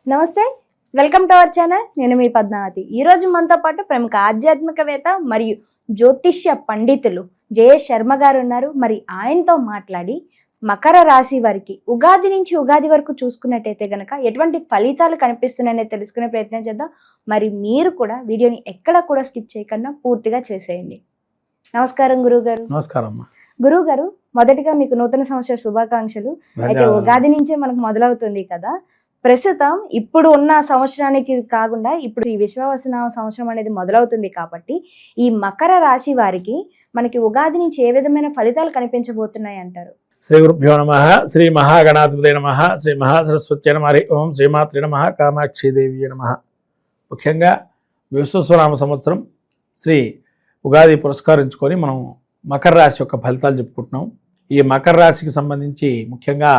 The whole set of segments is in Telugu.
నమస్తే, వెల్కమ్ టు అవర్ ఛానల్. నేను మీ పద్మావతి. ఈరోజు మనతో పాటు ప్రముఖ ఆధ్యాత్మికవేత్త మరియు జ్యోతిష్య పండితులు జయేష్ శర్మ గారు ఉన్నారు. మరి ఆయనతో మాట్లాడి మకర రాశి వారికి ఉగాది నుంచి ఉగాది వరకు చూసుకున్నట్టయితే గనక ఎటువంటి ఫలితాలు కనిపిస్తున్నాయని తెలుసుకునే ప్రయత్నం చేద్దాం. మరి మీరు కూడా వీడియోని ఎక్కడ కూడా స్కిప్ చేయకుండా పూర్తిగా చేసేయండి. నమస్కారం గురువుగారు. నమస్కారం గురువుగారు, మొదటిగా మీకు నూతన సంవత్సర శుభాకాంక్షలు. అయితే ఉగాది నుంచే మనకు మొదలవుతుంది కదా, ప్రస్తుతం ఇప్పుడు ఉన్న సంవత్సరానికి కాకుండా ఇప్పుడు ఈ విశ్వావసనామ సంవత్సరం అనేది మొదలవుతుంది కాబట్టి ఈ మకర రాశి వారికి మనకి ఉగాది నుంచి ఏ విధమైన ఫలితాలు కనిపించబోతున్నాయి అంటారు? శ్రీ గురుభ్యో నమః. శ్రీ మహాగణాధిపతయే నమః. శ్రీ మహాసరస్వత్యై నమః. ఓం శ్రీమాత్రే నమః. కామాక్షీదేవి నమః. ముఖ్యంగా విశ్వావసనామ సంవత్సరం శ్రీ ఉగాది పురస్కరించుకొని మనం మకర రాశి యొక్క ఫలితాలు చెప్పుకుంటున్నాం. ఈ మకర రాశికి సంబంధించి ముఖ్యంగా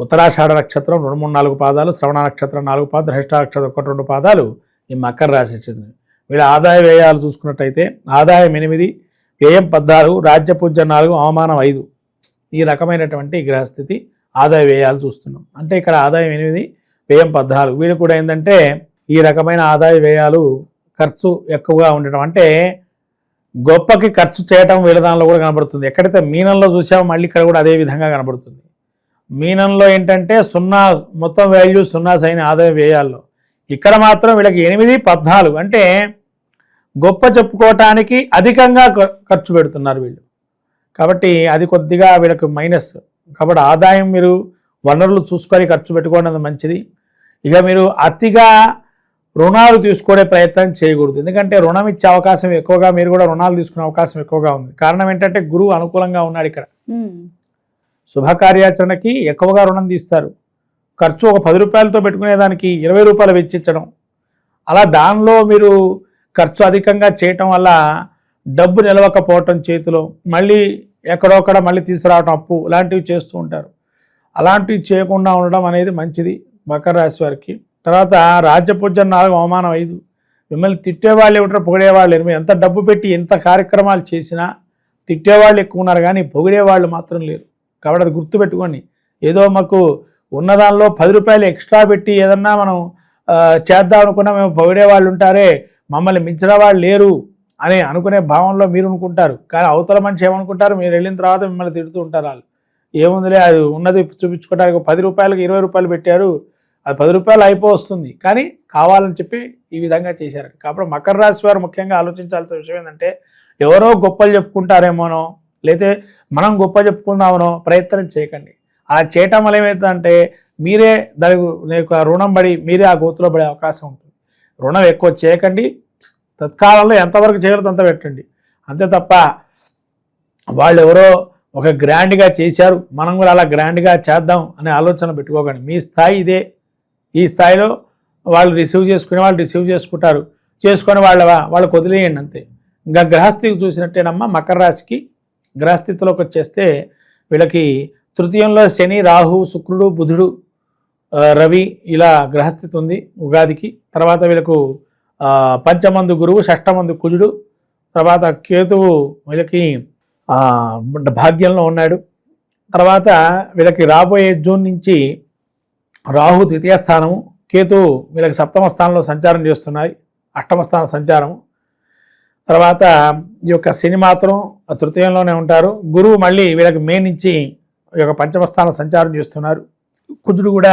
ఉత్తరాషాఢ నక్షత్రం 2-3-4 పాదాలు, శ్రవణ నక్షత్రం 4 పాదాలు, హృష్ట నక్షత్రం 1-2 పాదాలు ఈ మకర రాశి చెందినవి. వీళ్ళ ఆదాయ వ్యయాలు చూసుకున్నట్టయితే ఆదాయం 8, వ్యయం 14, రాజ్యపూజ్యం 4, అవమానం 5. ఈ రకమైనటువంటి గ్రహస్థితి ఆదాయ వ్యయాలు చూస్తున్నాం. అంటే ఇక్కడ ఆదాయం 8, వ్యయం 14. వీళ్ళు కూడా ఏంటంటే ఈ రకమైన ఆదాయ వ్యయాలు ఖర్చు ఎక్కువగా ఉండటం, అంటే గొప్పకి ఖర్చు చేయటం వీళ్ళ దానిలో కూడా కనబడుతుంది. ఎక్కడైతే మీనంలో చూసామో మళ్ళీ ఇక్కడ కూడా అదే విధంగా కనబడుతుంది. మీనంలో ఏంటంటే 0 మొత్తం వాల్యూ 0 సైన్ ఆదాయ వ్యయాల్లో, ఇక్కడ మాత్రం వీళ్ళకి 8, 14 అంటే గొప్ప చెప్పుకోవటానికి అధికంగా ఖర్చు పెడుతున్నారు వీళ్ళు. కాబట్టి అది కొద్దిగా వీళ్ళకి మైనస్. కాబట్టి ఆదాయం మీరు వనరులు చూసుకొని ఖర్చు పెట్టుకోవడం మంచిది. ఇక మీరు అతిగా రుణాలు తీసుకునే ప్రయత్నం చేయకూడదు. ఎందుకంటే రుణం ఇచ్చే అవకాశం ఎక్కువగా, మీరు కూడా రుణాలు తీసుకునే అవకాశం ఎక్కువగా ఉంది. కారణం ఏంటంటే గురువు అనుకూలంగా ఉన్నాడు ఇక్కడ. శుభకార్యాచరణకి ఎక్కువగా రుణం తీస్తారు. ఖర్చు ఒక 10 రూపాయలతో పెట్టుకునేదానికి 20 రూపాయలు వెచ్చించడం, అలా దానిలో మీరు ఖర్చు అధికంగా చేయటం వల్ల డబ్బు నిలవకపోవటం, చేతిలో మళ్ళీ ఎక్కడొక్కడ మళ్ళీ తీసుకురావటం, అప్పు లాంటివి చేస్తూ ఉంటారు. అలాంటివి చేయకుండా ఉండడం అనేది మంచిది మకర రాశి వారికి. తర్వాత రాజ్యపూజ్యం 4, అవమానం 5. మిమ్మల్ని తిట్టేవాళ్ళు ఏమిటారు, పొగిడేవాళ్ళు. మీరు ఎంత డబ్బు పెట్టి ఎంత కార్యక్రమాలు చేసినా తిట్టేవాళ్ళు ఎక్కువ ఉన్నారు, కానీ పొగిడేవాళ్ళు మాత్రం లేరు. కాబట్టి అది గుర్తుపెట్టుకోండి. ఏదో మాకు ఉన్నదానిలో 10 రూపాయలు ఎక్స్ట్రా పెట్టి ఏదన్నా మనం చేద్దాం అనుకున్నా మేము పొగిడే వాళ్ళు ఉంటారే, మమ్మల్ని మించిన వాళ్ళు లేరు అని అనుకునే భావంలో మీరు అనుకుంటారు. కానీ అవతల మనిషి ఏమనుకుంటారు, మీరు వెళ్ళిన తర్వాత మిమ్మల్ని తిడుతూ ఉంటారు. వాళ్ళు ఏముందిలే, అది ఉన్నది చూపించుకోవడానికి 10 రూపాయలకి 20 రూపాయలు పెట్టారు, అది 10 రూపాయలు అయిపోతుంది, కానీ కావాలని చెప్పి ఈ విధంగా చేశారు. కాబట్టి మకర రాశి వారు ముఖ్యంగా ఆలోచించాల్సిన విషయం ఏంటంటే ఎవరో గొప్పలు చెప్పుకుంటారేమోనో, లేతే మనం గొప్ప చెప్పుకుందామనో ప్రయత్నం చేయకండి. అలా చేయటం వల్ల ఏమవుతుందంటే మీరే దానికి రుణం పడి మీరే ఆ గోతులో పడే అవకాశం ఉంటుంది. రుణం ఎక్కువ చేయకండి. తత్కాలంలో ఎంతవరకు చేయగలదు అంత పెట్టండి, అంతే తప్ప వాళ్ళు ఎవరో ఒక గ్రాండ్గా చేశారు మనం కూడా అలా గ్రాండ్గా చేద్దాం అనే ఆలోచన పెట్టుకోకండి. మీ స్థాయి ఇదే. ఈ స్థాయిలో వాళ్ళు రిసీవ్ చేసుకునే వాళ్ళు రిసీవ్ చేసుకుంటారు, చేసుకొని వాళ్ళకి వదిలేయండి అంతే. ఇంకా గ్రహస్థితికి చూసినట్టేనమ్మా మకర రాశికి గ్రహస్థితిలోకి వచ్చేస్తే వీళ్ళకి తృతీయంలో శని, రాహు, శుక్రుడు, బుధుడు, రవి ఇలా గ్రహస్థితి ఉంది ఉగాదికి. తర్వాత వీళ్ళకు పంచమందు గురువు, షష్టమందు కుజుడు, తర్వాత కేతువు వీళ్ళకి భాగ్యంలో ఉన్నాడు. తర్వాత వీళ్ళకి రాబోయే జూన్ నుంచి రాహు ద్వితీయ స్థానము, కేతువు వీళ్ళకి 7వ స్థానంలో సంచారం చేస్తున్నాయి, 8వ స్థాన సంచారము. తర్వాత ఈ యొక్క శని మాత్రం తృతీయంలోనే ఉంటారు. గురువు మళ్ళీ వీళ్ళకి మే నుంచి ఈ యొక్క 5వ స్థానం సంచారం చేస్తున్నారు. కుజుడు కూడా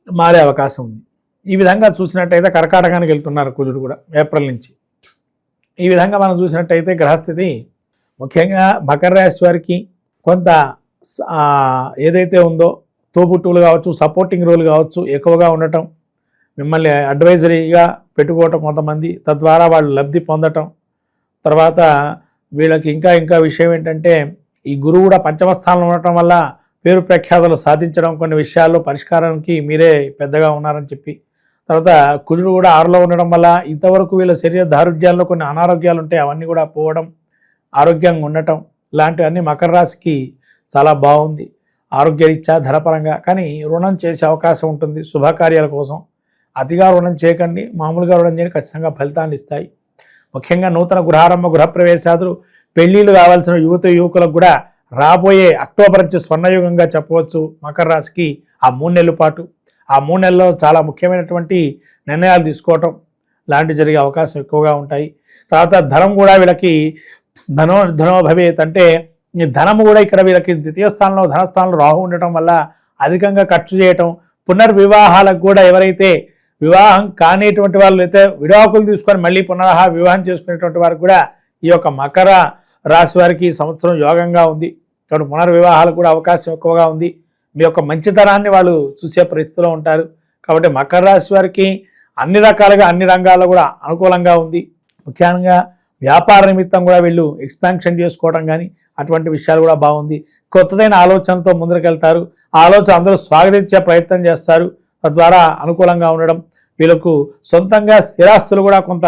మారే అవకాశం ఉంది. ఈ విధంగా చూసినట్టయితే కర్కాటకానికి వెళ్తున్నారు కుజుడు కూడా ఏప్రిల్ నుంచి. ఈ విధంగా మనం చూసినట్టయితే గ్రహస్థితి ముఖ్యంగా మకర రాశి వారికి కొంత ఏదైతే ఉందో తోబుట్టువులు కావచ్చు, సపోర్టింగ్ రోల్ కావచ్చు ఎక్కువగా ఉండటం, మిమ్మల్ని అడ్వైజరీగా పెట్టుకోవటం కొంతమంది, తద్వారా వాళ్ళు లబ్ధి పొందటం. తర్వాత వీళ్ళకి ఇంకా విషయం ఏంటంటే ఈ గురువు కూడా 5వ స్థానంలో ఉండటం వల్ల పేరు ప్రఖ్యాతులు సాధించడం, కొన్ని విషయాల్లో పరిష్కారానికి మీరే పెద్దగా ఉన్నారని చెప్పి. తర్వాత కుజుడు కూడా 6లో ఉండడం వల్ల ఇంతవరకు వీళ్ళ శరీర దారుఢ్యాల్లో కొన్ని అనారోగ్యాలు ఉంటాయి, అవన్నీ కూడా పోవడం, ఆరోగ్యంగా ఉండటం లాంటివన్నీ మకర రాశికి చాలా బాగుంది ఆరోగ్యరీత్యా, ధనపరంగా. కానీ రుణం చేసే అవకాశం ఉంటుంది శుభకార్యాల కోసం. అతిగా రుణం చేయకండి, మామూలుగా రుణం చేయండి, ఖచ్చితంగా ఫలితాన్ని ఇస్తాయి. ముఖ్యంగా నూతన గృహారంభ, గృహప్రవేశాదులు, పెళ్లిళ్ళు కావాల్సిన యువకులకు కూడా రాబోయే అక్టోబర్ నుంచి స్వర్ణయుగంగా చెప్పవచ్చు మకర రాశికి. ఆ 3 నెలల పాటు ఆ 3 నెలల్లో చాలా ముఖ్యమైనటువంటి నిర్ణయాలు తీసుకోవటం లాంటివి జరిగే అవకాశం ఎక్కువగా ఉంటాయి. తర్వాత ధనం కూడా వీళ్ళకి ధనో భవేత్ అంటే ఈ ధనము కూడా ఇక్కడ వీళ్ళకి ద్వితీయ స్థానంలో ధనస్థానంలో రాహు ఉండటం వల్ల అధికంగా ఖర్చు చేయటం, పునర్వివాహాలకు కూడా ఎవరైతే వివాహం కానిటువంటి వాళ్ళు అయితే విడాకులు తీసుకొని మళ్ళీ వివాహం చేసుకునేటువంటి వారికి కూడా ఈ యొక్క మకర రాశి వారికి ఈ సంవత్సరం యోగంగా ఉంది. కాబట్టి పునర్వివాహాలకు కూడా అవకాశం ఎక్కువగా ఉంది. మీ యొక్క మంచితనాన్ని వాళ్ళు చూసే పరిస్థితిలో ఉంటారు. కాబట్టి మకర రాశి వారికి అన్ని రకాలుగా అన్ని రంగాల్లో కూడా అనుకూలంగా ఉంది. ముఖ్యంగా వ్యాపార నిమిత్తం కూడా వీళ్ళు ఎక్స్పాన్షన్ చేసుకోవడం కానీ అటువంటి విషయాలు కూడా బాగుంది. కొత్తదైన ఆలోచనతో ముందుకెళ్తారు. ఆ ఆలోచన అందరూ స్వాగతించే ప్రయత్నం చేస్తారు. తద్వారా అనుకూలంగా ఉండడం, వీళ్ళకు సొంతంగా స్థిరాస్తులు కూడా కొంత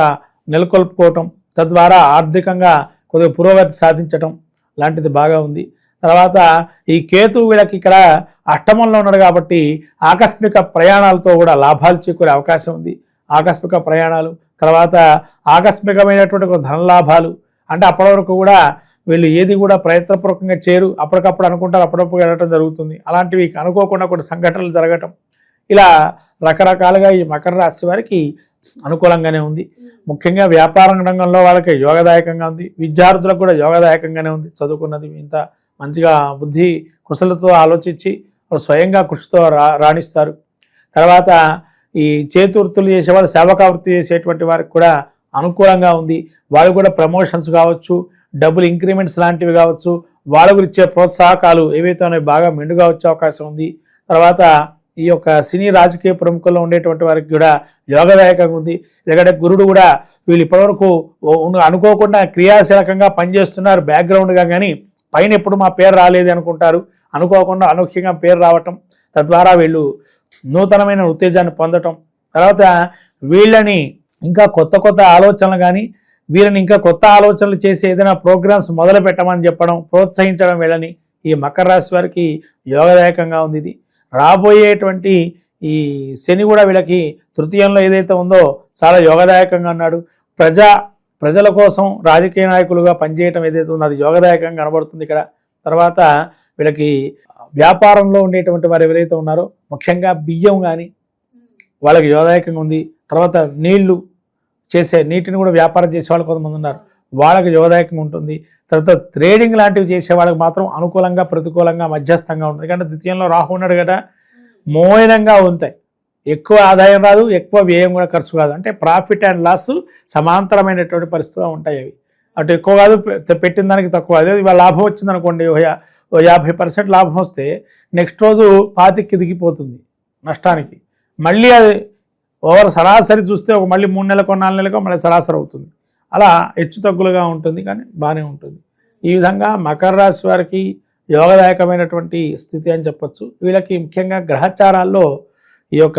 నెలకొల్పుకోవటం, తద్వారా ఆర్థికంగా కొద్దిగా పురోగతి సాధించటం లాంటిది బాగా ఉంది. తర్వాత ఈ కేతు వీళ్ళకి ఇక్కడ అష్టమంలో ఉన్నాడు కాబట్టి ఆకస్మిక ప్రయాణాలతో కూడా లాభాలు చేకూరే అవకాశం ఉంది. ఆకస్మిక ప్రయాణాలు, తర్వాత ఆకస్మికమైనటువంటి ధనలాభాలు, అంటే అప్పటి వరకు కూడా వీళ్ళు ఏది కూడా ప్రయత్నపూర్వకంగా చేయరు, అప్పటికప్పుడు అనుకుంటారు, అప్పుడప్పుడు వెళ్ళటం జరుగుతుంది. అలాంటివి అనుకోకుండా కొన్ని సంఘటనలు జరగటం, ఇలా రకరకాలుగా ఈ మకర రాశి వారికి అనుకూలంగానే ఉంది. ముఖ్యంగా వ్యాపార రంగంలో వాళ్ళకి యోగదాయకంగా ఉంది. విద్యార్థులకు కూడా యోగదాయకంగానే ఉంది. చదువుకున్నది ఇంత మంచిగా బుద్ధి కుశలతో ఆలోచించి స్వయంగా కృషితో రాణిస్తారు. తర్వాత ఈ చేతివృత్తులు చేసేవాళ్ళు, సేవకా వృత్తి చేసేటువంటి వారికి కూడా అనుకూలంగా ఉంది. వాళ్ళు కూడా ప్రమోషన్స్ కావచ్చు, డబుల్ ఇంక్రిమెంట్స్ లాంటివి కావచ్చు, వాళ్ళ గురించే ప్రోత్సాహకాలు ఏవైతే బాగా మెండుగా వచ్చే అవకాశం ఉంది. తర్వాత ఈ యొక్క సినీ రాజకీయ ప్రముఖుల్లో ఉండేటువంటి వారికి కూడా యోగదాయకంగా ఉంది. ఎందుకంటే గురుడు కూడా వీళ్ళు ఇప్పటివరకు అనుకోకుండా క్రియాశీలకంగా పనిచేస్తున్నారు బ్యాక్గ్రౌండ్గా, కానీ పైన ఎప్పుడు మా పేరు రాలేదు అనుకుంటారు. అనుకోకుండా అనూహ్యంగా పేరు రావటం, తద్వారా వీళ్ళు నూతనమైన ఉత్తేజాన్ని పొందటం, తర్వాత వీళ్ళని ఇంకా కొత్త ఆలోచనలు కానీ వీళ్ళని ఇంకా కొత్త ఆలోచనలు చేసి ఏదైనా ప్రోగ్రామ్స్ మొదలు పెట్టమని చెప్పడం, ప్రోత్సహించడం వీళ్ళని ఈ మకర రాశి వారికి యోగదాయకంగా ఉంది. ఇది రాబోయేటువంటి ఈ శని కూడా వీళ్ళకి తృతీయంలో ఏదైతే ఉందో చాలా యోగదాయకంగా ఉన్నాడు. ప్రజల కోసం రాజకీయ నాయకులుగా పనిచేయటం ఏదైతే ఉందో అది యోగదాయకంగా కనబడుతుంది ఇక్కడ. తర్వాత వీళ్ళకి వ్యాపారంలో ఉండేటువంటి వారు ఎవరైతే ఉన్నారో ముఖ్యంగా బియ్యం కానీ వాళ్ళకి యోగదాయకంగా ఉంది. తర్వాత నీటిని కూడా వ్యాపారం చేసే వాళ్ళు కొంతమంది ఉన్నారు, వాళ్ళకి యోగదాయకంగా ఉంటుంది. తర్వాత ట్రేడింగ్ లాంటివి చేసే వాళ్ళకి మాత్రం అనుకూలంగా ప్రతికూలంగా మధ్యస్థంగా ఉంటుంది. ఎందుకంటే ద్వితీయంలో రాహు ఉన్నాడు కదా, మోయనంగా ఉంటాయి. ఎక్కువ ఆదాయం రాదు, ఎక్కువ వ్యయం కూడా ఖర్చు కాదు. అంటే ప్రాఫిట్ అండ్ లాస్ సమాంతరమైనటువంటి పరిస్థితులు ఉంటాయి. అవి అటు ఎక్కువ కాదు, పెట్టిన దానికి తక్కువ. అదే ఇవాళ లాభం వచ్చింది అనుకోండి, 50% లాభం వస్తే నెక్స్ట్ రోజు 25 దిగిపోతుంది నష్టానికి. మళ్ళీ అది సరాసరి చూస్తే మళ్ళీ 3 నెలలకో 4 నెలలకో మళ్ళీ సరాసరి అవుతుంది. అలా హెచ్చు తగ్గులుగా ఉంటుంది, కానీ బాగానే ఉంటుంది. ఈ విధంగా మకర రాశి వారికి యోగదాయకమైనటువంటి స్థితి అని చెప్పచ్చు. వీళ్ళకి ముఖ్యంగా గ్రహచారాల్లో ఈ యొక్క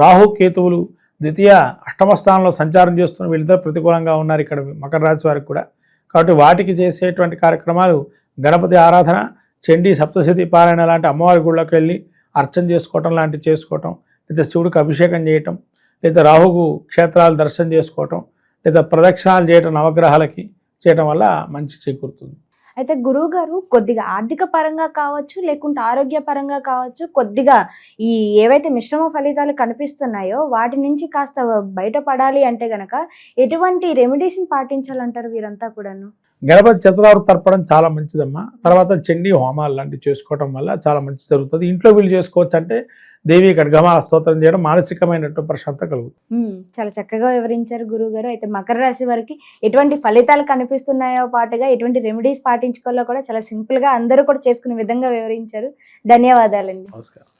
రాహు కేతువులు ద్వితీయ అష్టమ స్థానంలో సంచారం చేస్తున్న వీళ్ళిద్దరు ప్రతికూలంగా ఉన్నారు ఇక్కడ మకర రాశి వారికి కూడా. కాబట్టి వాటికి చేసేటువంటి కార్యక్రమాలు గణపతి ఆరాధన, చండీ సప్తశతి పారాయణ లాంటి అమ్మవారి గుళ్ళకి వెళ్ళి అర్చన చేసుకోవటం లాంటివి చేసుకోవటం, లేదా శివుడికి అభిషేకం చేయటం, లేదా రాహుకు క్షేత్రాలు దర్శనం చేసుకోవటం, లేదా ప్రదక్షిణాలు చేయటం నవగ్రహాలకి చేయటం వల్ల మంచి చేకూరుతుంది. అయితే గురువు గారు కొద్దిగా ఆర్థిక పరంగా కావచ్చు, లేకుంటే ఆరోగ్య పరంగా కావచ్చు, కొద్దిగా ఈ ఏవైతే మిశ్రమ ఫలితాలు కనిపిస్తున్నాయో వాటి నుంచి కాస్త బయటపడాలి అంటే గనక ఎటువంటి రెమెడీస్ని పాటించాలంటారు వీరంతా కూడాను? గణపతి చతురావృత తర్పణం చాలా మంచిదమ్మా. తర్వాత చండీ హోమాలు లాంటివి చేసుకోవటం వల్ల చాలా మంచి జరుగుతుంది. ఇంట్లో వీళ్ళు చేసుకోవచ్చు. అంటే దేవి ఖడ్గమా స్తోత్రం చేయడం మానసికమైనటువంటి ప్రశాంతత కలుగుతుంది. చాలా చక్కగా వివరించారు గురువు గారు. అయితే మకర రాశి వారికి ఎటువంటి ఫలితాలు కనిపిస్తున్నాయో పాటుగా ఎటువంటి రెమెడీస్ పాటించుకోవాలో కూడా చాలా సింపుల్ గా అందరూ కూడా చేసుకునే విధంగా వివరించారు. ధన్యవాదాలండి. నమస్కారం.